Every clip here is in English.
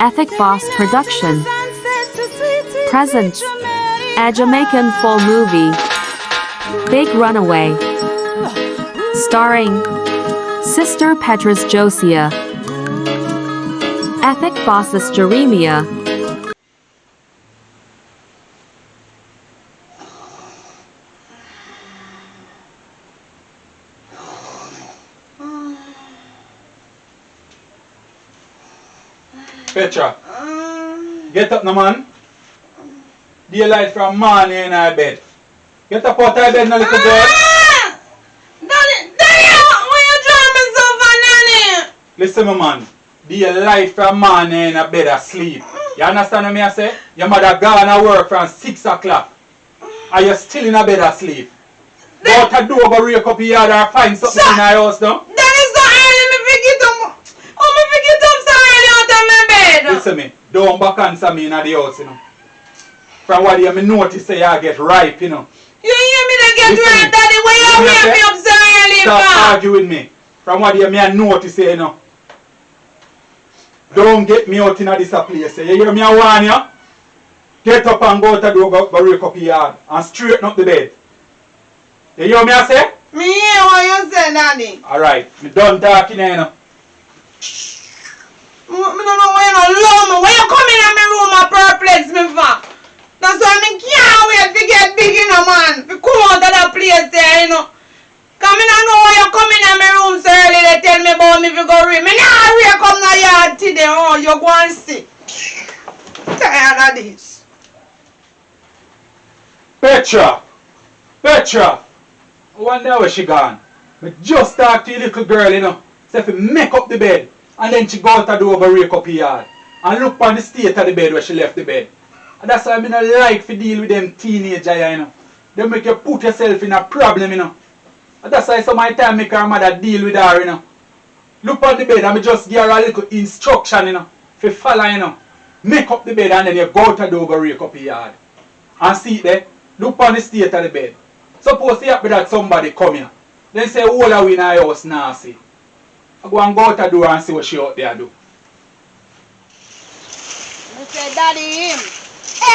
Ethic Boss Production presents a Jamaican full movie, Big Runaway, starring Sister Petra's Josia, Ethic Boss's Jeremia, Petra, get up now, man. Daylight from morning in our bed. Get up out of bed now, little girl. Daddy, why you drop me so far, Nanny? Listen, my man. Daylight from morning in a bed asleep. You understand what I say? Your mother gone to work from 6 o'clock. And you're still in a bed asleep. Go out the door, go wake up your yard or find something in our house now. That is so early, me forget up. Oh, me forget up so early out of my bed. Listen me, don't back answer me in the house, you know. From what you notice, say you get ripe, you know. You hear me that get Listen right, me. Daddy? Why you wake me up so early, Stop arguing with me. From what you notice, you know. Don't get me out in this place. You hear me? I warn you. Get up and go out the door, go wake up your yard and straighten up the bed. You hear me? I say? Me hear what you say, Daddy. Alright, me done talking here, you know. Me don't know why you don't love me. Why you come in my room and perplex me for? That's why me can't wait to get big, you know, man. To come out of that place there, you know. Cause me don't know why you come in my room so early. They tell me about me if you go read. Me nah read come to yard today. Oh, you go and see. Tired of this. Petra! Petra! I wonder where she gone. Me just talk to the little girl, you know. Say if you make up the bed. And then she go out the door and wake up her yard. And look on the state of the bed where she left the bed. And that's why I don't like to deal with them teenagers, you know. They make you put yourself in a problem, you know. And that's why some of the time make her mother deal with her, you know. Look on the bed and me just give her a little instruction, you know. For follow, you know. Make up the bed and then you go out the door and wake up her yard. And see it there. Look on the state of the bed. Suppose you happen that somebody come here. Then say, all are we in our house nasty. I go and go out the door and see what she out there do. I say, Daddy, him.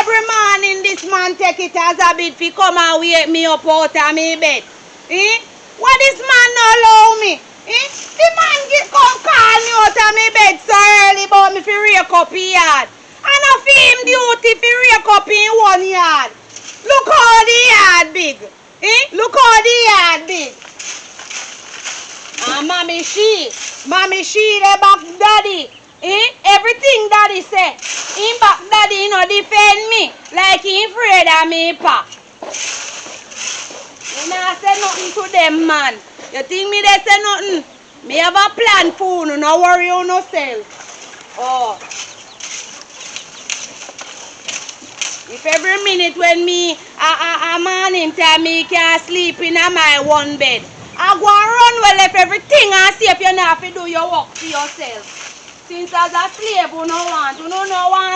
Every morning this man take it as a bit fi come and wake me up out of my bed. What this man no allow me? The man come call me out of my bed so early about me fi rake up in yard. And I fi him duty fi rake up in one yard. Look how the yard big. Look how the yard big. And mommy she the back daddy. Everything daddy say. Him back daddy, you know, defend me. Like he afraid of me, pa. You know, I say nothing to them, man. You think me they say nothing? Me have a plan for you, no worry on yourself. Oh. If every minute when me, a morning time, me can't sleep in my one bed. I go and run well if everything and see if you not have to do your work for yourself. Since as a slave you no want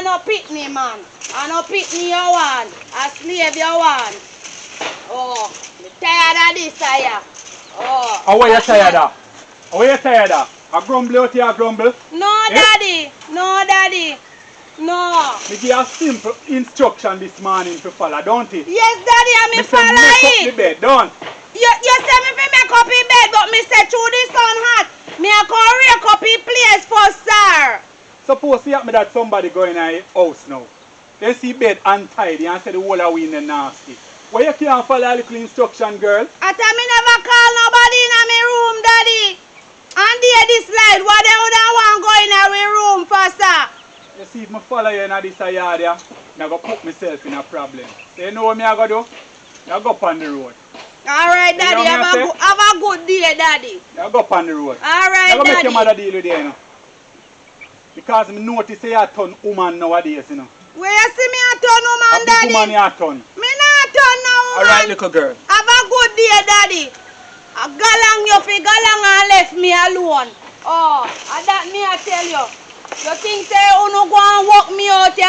no pitney man. And no pitney you want. A slave you want. Oh, I'm tired of this here. Oh. How are you tired of? How are you tired of? A grumble out here, grumble? No, Daddy. No, Daddy. No. Me give a simple instruction this morning to follow, don't it? Yes, Daddy, I'm Me follow say make it. up the bed, don't? You say me fi make up in bed, but me say through the sun hot. Me a go rake up in place first, sir. Suppose you happen that somebody go in your house now. They see bed untidy and say the whole of wind and nasty. Why you can't follow a little instruction, girl? At me never call nobody in my room, Daddy. And there this light, what they would want go in our room for, sir? You see, if I follow you in this yard, yeah, I'm going to put myself in a problem. So you know what I'm going to do? I go up on the road. Alright, Daddy, You know have a good day, Daddy. I go up on the road. Alright, I'm going to make Daddy. your mother deal with you, you know. Because I notice you are a ton woman nowadays, you know. Where you see me a turn woman, A Daddy? big woman you are a ton. Me not turn no woman. Alright, little girl. Have a good day, Daddy. A galang you fi galang and left me alone. Oh, and that me I tell you. You think say you no go and walk me out here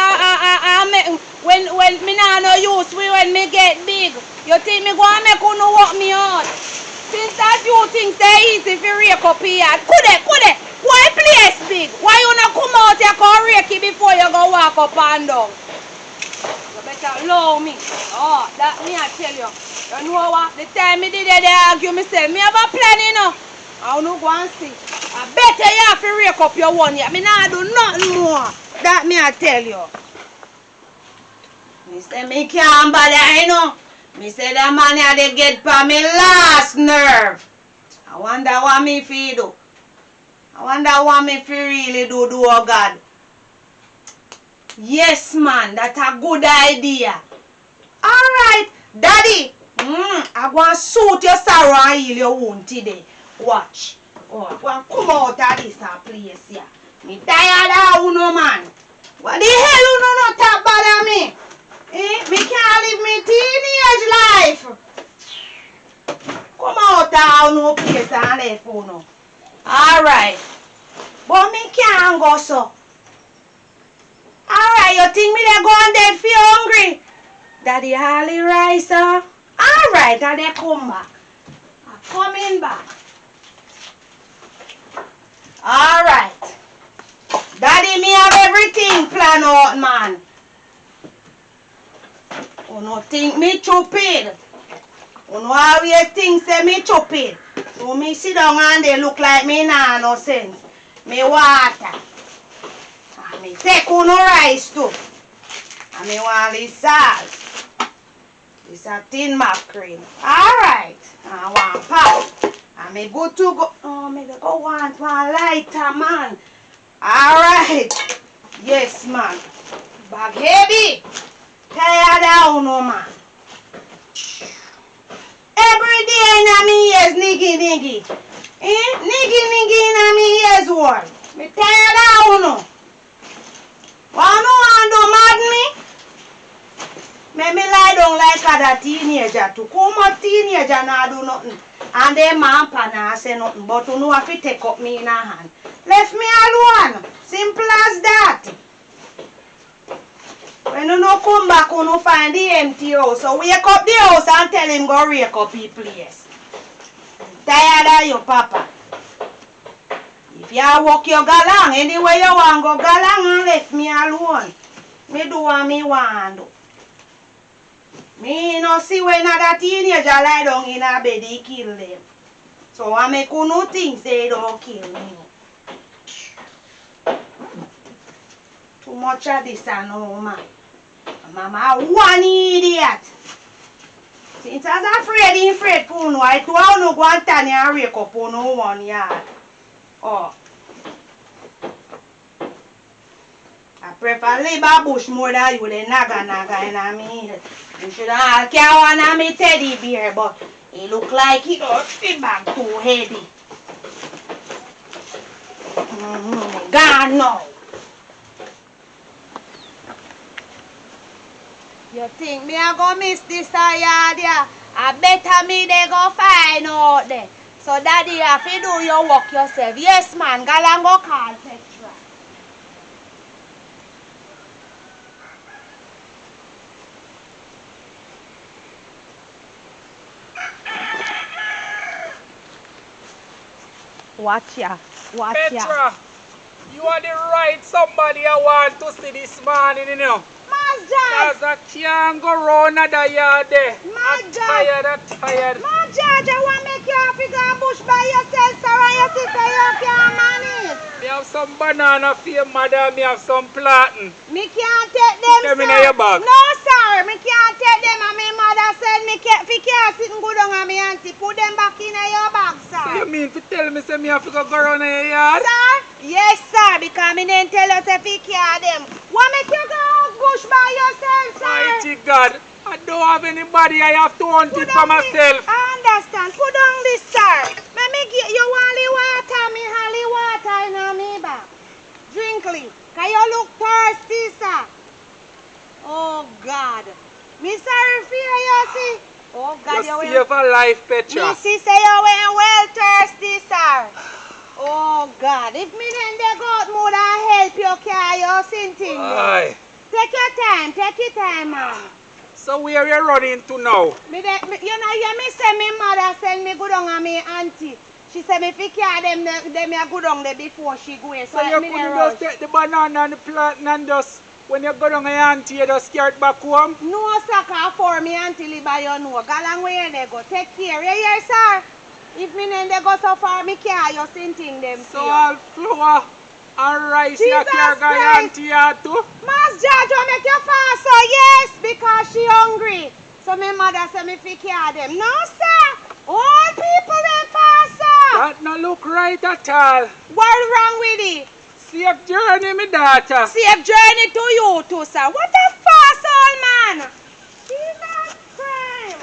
when me nah no use when me get big. You think me go and make you no walk me out? Since that you think say easy fi rake up here. Could it? Why place big? Why you not come out here and rake it before you go walk up and down. You better allow me. Oh, that me I tell you. You know what? The time me did they argue, me say, me have a plan, you know. I don't go and see. I better you have to rake up your one year. Me not do nothing more. That me I tell you. Me say me can't bother, you know. Me say that man here they get for me last nerve. I wonder what me fi do. I wonder what me fi really do, oh God. Yes, man, that's a good idea. Alright, Daddy. I want to suit your sorrow and heal your wound today. Watch. Oh, I want to come out of this place here. Me tired of you, no man. What the hell you not talk about me? Me can't live me teenage life. Come out of no place and left you no. Alright. But me can't go so. Alright, you think me they go on dead for you hungry? Daddy Harley rice, Alright, and they come back. I'm coming back. Alright. Daddy, me have everything planned out, man. You no think me stupid. You no always think say me stupid. So me sit down and they look like me nah no sense. Me water. And me take no rice too. And me want this salt. This a tin mackerel. Alright. I want pot. And me good to go. Oh, me go want one lighter, man. Alright. Yes, man. Bag heavy. Tired down, no, man. Every day in me ears, niggy. Niggy in me ears, word. Me tired down, no. Want to mad me? Me lie down like other teenager too. Come on, teenager now do nothing. And them man pa say nothing. But you know if you take up me in a hand. Left me alone. Simple as that. When you no come back, you no find the empty house. So wake up the house and tell him go rake up his place. Tired of you, Papa. If you walk your galang, anywhere you want go galang and left me alone. Me do what me want do. Me no see when another teenager lie down in a bed, he kill them. So I make you no think they don't kill me. Too much of this I know, man. Mama one idiot. Since I was afraid for no, I told you no go and turn and rake up on no one yard. Oh. I prefer labor bush more than you the naga in me head. You should have carry one of me teddy bear, but it look like he don't fit back too heavy. Gone now. You think me a go miss this yard there? I better me they go find out there. So Daddy have to do your work yourself. Yes man, go and go call Petra. Watch ya. Petra, you are the right somebody I want to see this morning, you know. Because I can't go round another yard there. I'm tired. My George, I want to make you have to go bush by yourself, so when you see say you can't manage. Me have some banana for your mother, me have some plantain. Me can't take them, Put them sir. in your bag. No, sir. Me can't take them, and my mother said me can't sit and go down and me auntie put them back in your bag, sir. So you mean to tell me say me have to go around in your yard? Sir? Yes, sir, because me didn't tell us if he care them. What make you go bush by yourself, sir? Mighty God, I don't have anybody, I have to hunt it for myself. I understand. Put down this, sir. Let me get you only water, me holly water in me bag. Drinkly. Can you look thirsty, sir? Oh, God. Me sorry for you, see. Oh, God, you save a life, Petra. Me see say you were well thirsty, sir. Oh, God. If me then they got more than help you carry your sinting. Take your time, man. So where you running to now? You know, you me say me mother send me go down and me auntie. She said me fi carry them a go down there before she go in. So you me couldn't rush. just take the banana and the plant and just, when you go down your auntie, you just carry it back home? No sucker for me until you buy your no. Galang where they go. Take care. Yeah, yes, sir. If me name they go so far, me care you sending them So to you. all flour and rice you Jesus carry go your Christ. auntie here too? Mas Jaja make you fast, so yes, because she hungry. So my mother say me fi care them. No, sir. All people them fast, sir. That no look right at all. What wrong with it? Safe journey, my daughter. Safe journey to you too, sir. What a fast old man. Jesus Christ.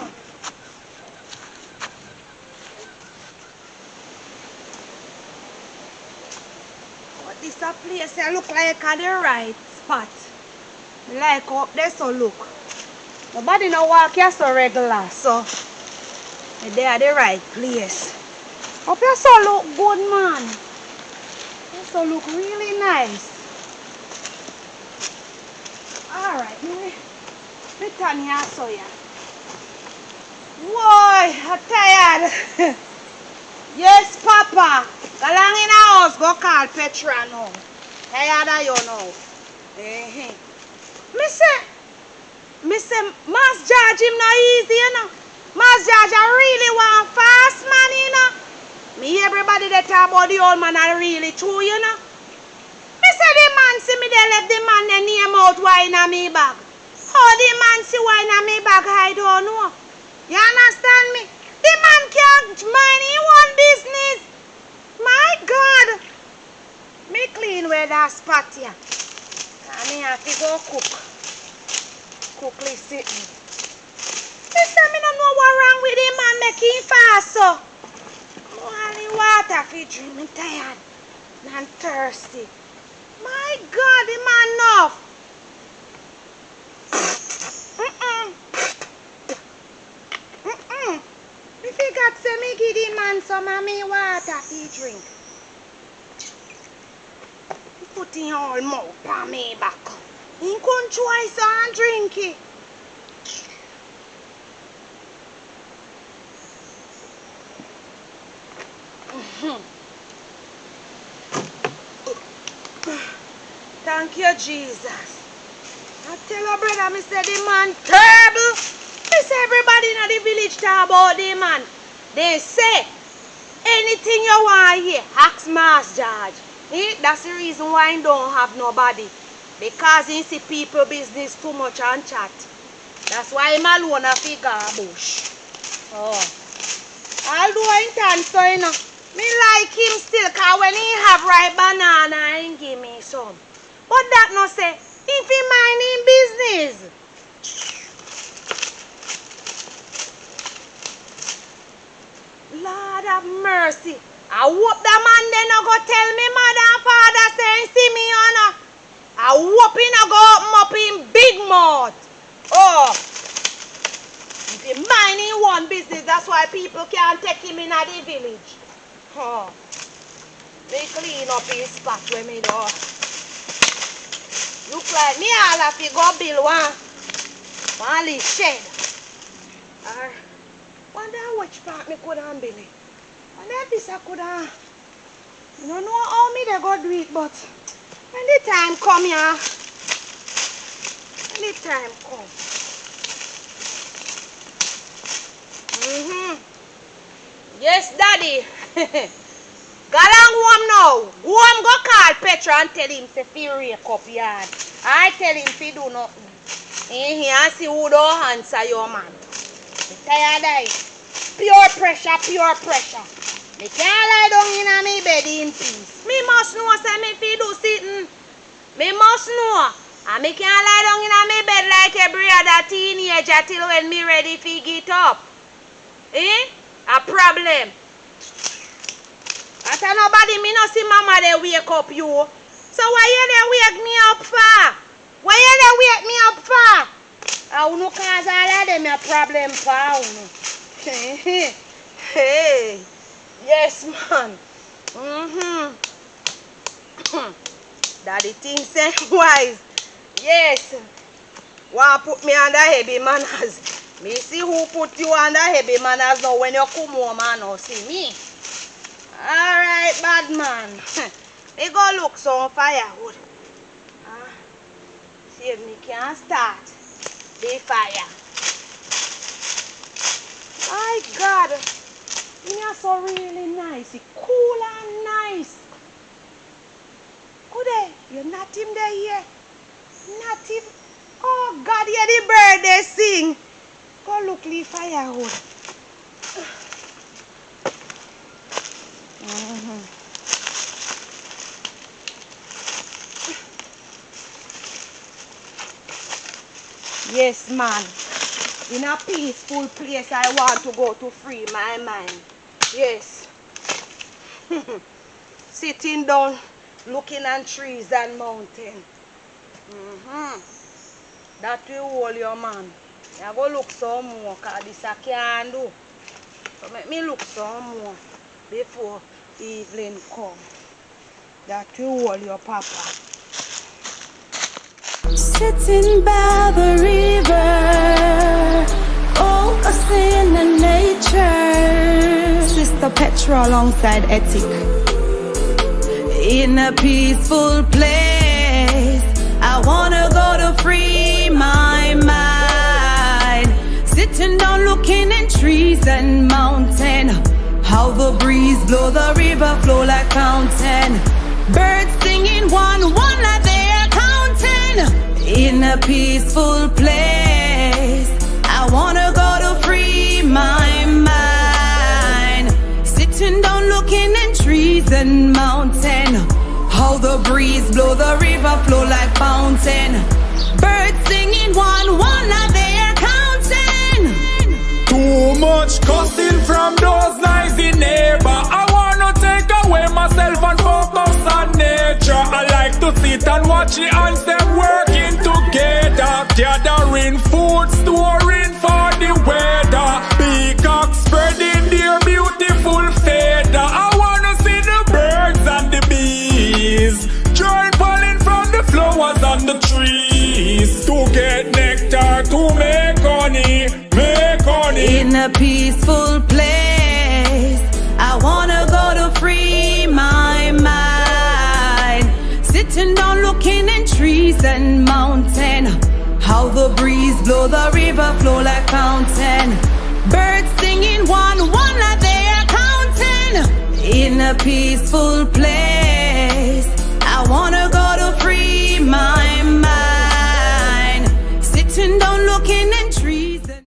But this a place that look like a the right spot. Like up there, so look. Nobody no walk here so regular, so they are the right place. Up here so look good, man. This so look really nice. Alright, me turn here so ya. Whoa, I'm tired. Yes, Papa. Go along in the house, go call Petra now. Tired of you now. Me say, Mas George him not easy, you know. Mas George I really want fast man, you know. Me everybody that talk about the old man are really true, you know. Me say the man see me they left the man they name out wine on me bag. How the man see wine on me bag I don't know. You understand me? The man can't mind his own business. My God. Me clean where that spot here. And me have to go cook. Cookly sitting. Me say me don't know what wrong with him man making fast so. Only water for drink. Me tired and thirsty. My God, the man enough. Me forgot say me give the man some of me water for drink. He put in all mouth on me back. He couldn't try so and drink it. Thank you, Jesus. I tell her brother, me say the man terrible. Me say everybody in the village talk about the man. They say anything you want here, ask Mas George. That's the reason why he don't have nobody. Because he see people business too much and chat. That's why him alone a figure bush. Oh. Although in time so you know, me like him still cause when he have ripe banana he give me some. But that no say, if he mind him business. Lord have mercy. I hope the man then no go tell me mother and father saying see me or no. I hope he no go open up in big mouth. Oh. If he mind him one business, that's why people can't take him in the village. Oh. They clean up his spot where me do. Look like me all have to go build one little shed. Or wonder which part me could have build it. Wonder if this I could have. I don't know how me they go do it, but when the time come here, when the time come. Yes, Daddy. Go along home now. Go home, go call Petra and tell him to fi rake up yard. I tell him fi do nothing. In here and see who don't answer your man. Me tired of it. Pure pressure, pure pressure. Me can't lie down in my bed in peace. Me must know say me fi do sitting. Me must know. And me can't lie down in my bed like every other teenager till when me ready fi get up. A problem. After nobody me no see mama they wake up you. So why you they wake me up for? Why you they wake me up for? I no cause all of them a problem for. Hey. Yes man. Daddy thinks say wise. Yes. Want put me under heavy manners. Me see who put you under heavy manners now when you come home and now see me. Alright, bad man. We go look some firewood. See if me can start the fire. My God. It's so really nice. It's cool and nice. Good day. You're not him there here. Not him. Oh God, hear the bird they sing. Go look the firewood. Yes, man. In a peaceful place I want to go to free my mind. Yes. Sitting down, looking at trees and mountains. That will hold your man. I go look some more because this I can't do. So make me look some more before evening come. That will hold your papa. Sitting by the river, oh, a scene in nature. Sister Petra alongside Ethic. In a peaceful place, I wanna go to free my mind. Sitting down looking at trees and mountain. How the breeze blow, the river flow like fountain. Birds singing one like they're counting. In a peaceful place, I wanna go to free my mind. Sitting down looking at trees and mountain. How the breeze blow, the river flow like fountain. Birds singing one like they're counting. Too much cussing from those noisy neighbor. I wanna take away myself and focus on nature. I like to sit and watch the ants them working together, gathering food, storing for the weather. Peacocks spreading their beautiful feather. I wanna see the birds and the bees, joy falling from the flowers on the trees, to get nectar, to make honey, make honey. In a peaceful place, I wanna go to free my mind. Sitting down looking at trees and mountain. How the breeze blow, the river flow like fountain. Birds singing one like they're counting. In a peaceful place, I wanna